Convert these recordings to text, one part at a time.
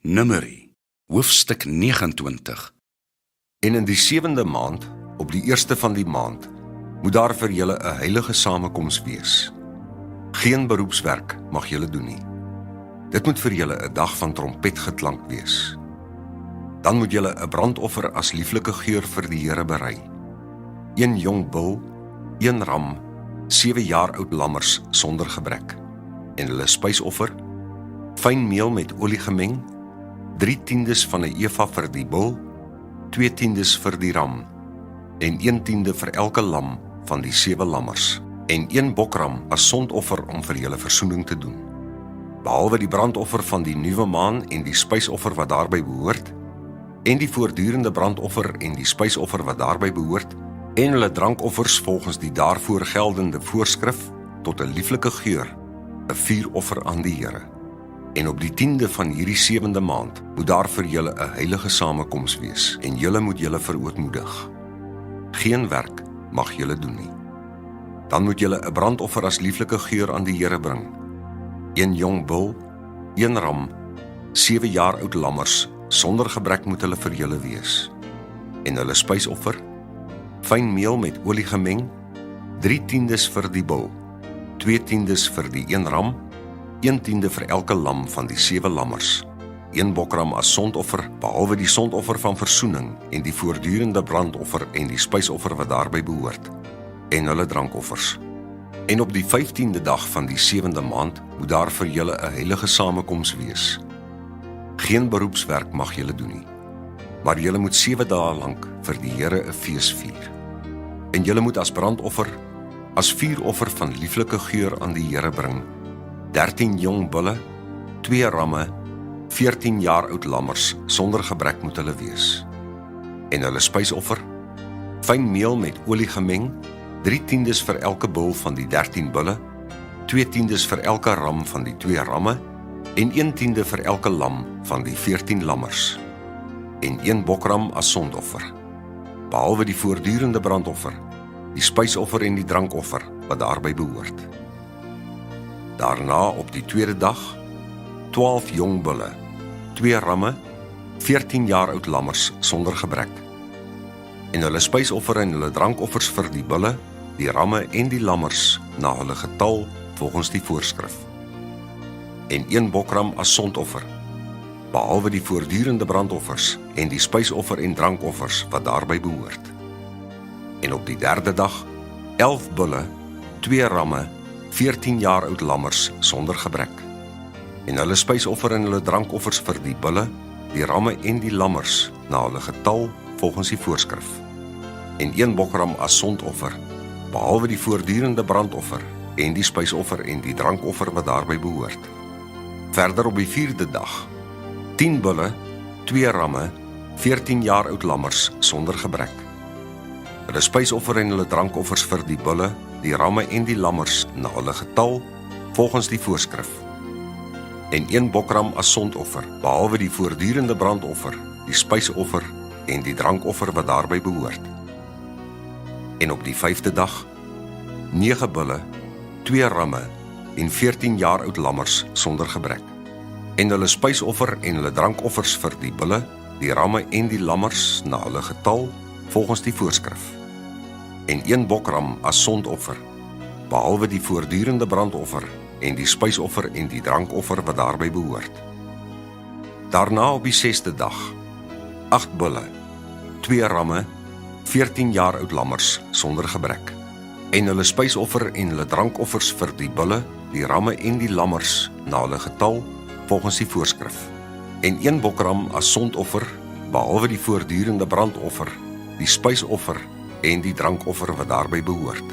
Numeri, hoofstuk 29. En in die 7de maand, op die eerste van die maand, moet daar vir julle 'n heilige samekoms wees. Geen beroepswerk mag julle doen nie. Dit moet vir julle 'n dag van trompetgeklank wees. Dan moet julle 'n brandoffer as lieflike geur vir die Here berei. 1 jong bul, 1 ram, 7 jaar oud lammers sonder gebrek. En hulle spysoffer, fyn meel met olie gemeng, 3/10 van 'n eva vir die bul, 2/10 vir die ram, en 1/10 vir elke lam van die 7 lammers, en 1 bokram as sondoffer om vir julle versoening te doen. Behalwe die brandoffer van die nuwe maan en die spysoffer wat daarby behoort, en die voortdurende brandoffer en die spysoffer wat daarby behoort, en hulle drankoffers volgens die daarvoor geldende voorskrif, tot 'n lieflike geur, 'n vuuroffer aan die Here. En op die 10de van hierdie 7de maand moet daar vir julle 'n heilige samekoms wees, en julle moet julle verootmoedig. Geen werk mag julle doen nie. Dan moet julle 'n brandoffer as lieflike geur aan die Here bring. 1 jong bul, 1 ram, 7 jaar oud lammers, sonder gebrek moet hulle vir julle wees. En hulle spysoffer, fyn meel met olie gemeng, 3/10 vir die bul, 2/10 vir die 1 ram, 1/10 vir elke lam van die 7 lammers, 1 bokram as sondoffer, behalwe die sondoffer van versoening en die voortdurende brandoffer en die spysoffer wat daarby behoort, en hulle drankoffers. En op die 15de dag van die 7de maand moet daar vir julle 'n heilige samekoms wees. Geen beroepswerk mag julle doen nie, maar julle moet 7 dae lank vir die Here 'n fees vier. En julle moet as brandoffer, as vuuroffer van lieflike geur aan die Here bring, 13 jong bulle, 2 ramme, 14 jaar oud lammers, sonder gebrek moet hulle wees. En hulle spysoffer, fyn meel met olie gemeng, 3/10 vir elke bul van die 13 bulle, 2/10 vir elke ram van die 2 ramme, en 1/10 vir elke lam van die 14 lammers, en 1 bokram as sondoffer, behalwe die voortdurende brandoffer, die spysoffer en die drankoffer wat daarby behoort. Daarna op die 2de dag, 12 jong bulle, 2 ramme, 14 jaar oud lammers sonder gebrek. En hulle spysoffer en hulle drankoffers vir die bulle, die ramme en die lammers na hulle getal volgens die voorskrif. En 1 bokram as sondoffer, behalwe die voortdurende brandoffers en die spysoffer en drankoffers wat daarby behoort. En op die 3de dag, 11 bulle, 2 ramme, 14 jaar oud lammers sonder gebrek. En hulle spysoffer en hulle drankoffers vir die bulle, die ramme en die lammers na hulle getal volgens die voorskrif. En 1 bokram as sondoffer, behalwe die voortdurende brandoffer en die spysoffer en die drankoffer wat daarby behoort. Verder op die 4de dag, 10 bulle, 2 ramme, 14 jaar oud lammers sonder gebrek. Hulle spysoffer en hulle drankoffers vir die bulle, die ramme en die lammers na hulle getal volgens die voorskrif. En 1 bokram as sondoffer, behalwe die voortdurende brandoffer, die spysoffer en die drankoffer wat daarby behoort. En op die 5de dag, 9 bulle, 2 ramme en 14 jaar oud lammers sonder gebrek. En hulle spysoffer en hulle drankoffers vir die bulle, die ramme en die lammers na hulle getal volgens die voorskrif. En 1 bokram as sondoffer, behalwe die voortdurende brandoffer en die spysoffer en die drankoffer wat daarby behoort. Daarna op die 6de dag, 8 bulle, 2 ramme, 14 jaar oud lammers sonder gebrek. En hulle spysoffer en hulle drankoffers vir die bulle, die ramme en die lammers na hulle getal volgens die voorskrif. En 1 bokram as sondoffer, behalwe die voortdurende brandoffer, die spysoffer en die drankoffer wat daarby behoort.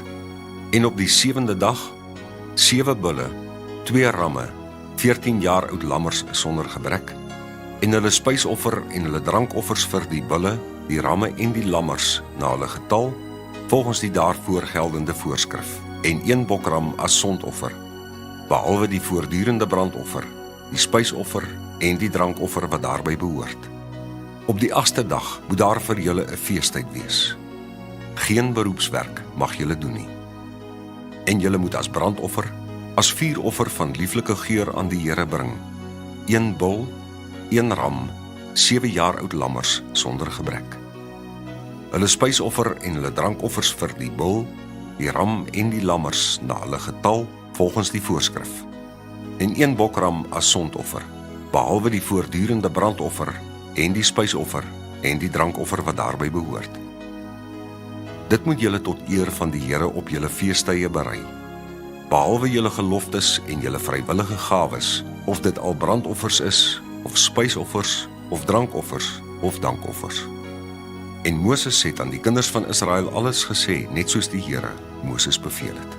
En op die 7de dag, 7 bulle, 2 ramme, 14 jaar oud lammers sonder gebrek, en hulle spysoffer en hulle drankoffers vir die bulle, die ramme en die lammers na hulle getal, volgens die daarvoor geldende voorskrif, en 1 bokram as sondoffer, behalwe die voortdurende brandoffer, die spysoffer en die drankoffer wat daarby behoort. Op die 8ste dag moet daar vir julle 'n feestyd wees. Geen beroepswerk mag julle doen nie. En julle moet as brandoffer, as vuuroffer van lieflike geur aan die Here bring, 1 bul, 1 ram, 7 jaar oud lammers sonder gebrek. Hulle spysoffer en hulle drankoffers vir die bul, die ram en die lammers na hulle getal volgens die voorskrif. En 1 bokram as sondoffer, behalwe die voortdurende brandoffer en die spysoffer en die drankoffer wat daarby behoort. Dit moet julle tot eer van die Here op julle feestydde berei, behalwe julle geloftes en julle vrywillige gawes, of dit al brandoffers is, of spysoffers, of drankoffers, of dankoffers. En Moses het aan die kinders van Israel alles gesê, net soos die Here Moses beveel het.